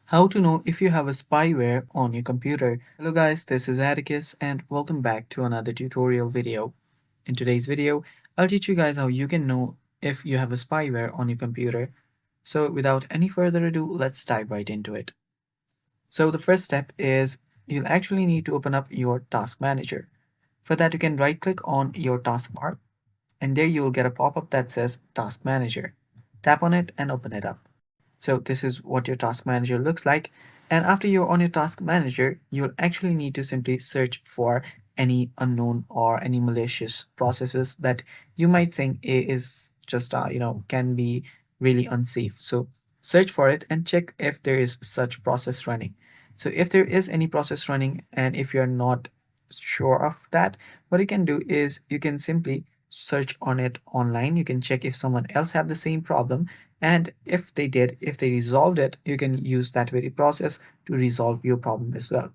How to know if you have a spyware on your computer. Hello guys, this is Atticus and welcome back to another tutorial video. In today's video, I'll teach you guys how you can know if you have a spyware on your computer. So without any further ado, let's dive right into it. So the first step is you'll actually need to open up your task manager. For that, you can right click on your taskbar and there you will get a pop-up that says Task Manager. Tap on it and open it up. So this is what your task manager looks like. And after you're on your task manager, you'll actually need to simply search for any unknown or any malicious processes that you might think is just, can be really unsafe. So search for it and check if there is such process running. So if there is any process running and if you're not sure of that, what you can do is you can simply search on it online. You can check if someone else have the same problem, and if they did, if they resolved it, you can use that very process to resolve your problem as well.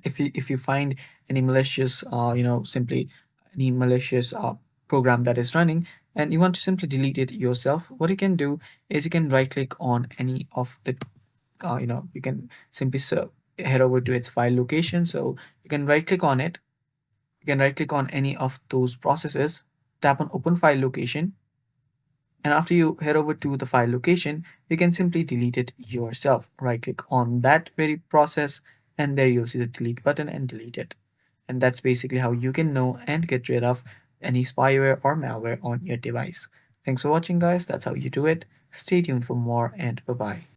If you find any malicious simply any malicious program that is running and you want to simply delete it yourself, what you can do is you can right click on any of the you can simply head over to its file location. So you can right click on it, you can right click on any of those processes, tap on open file location, and after you head over to the file location, you can simply delete it yourself. Right click on that very process and there you'll see the delete button and delete it. And that's basically how you can know and get rid of any spyware or malware on your device. Thanks for watching guys. That's how you do it. Stay tuned for more and bye bye.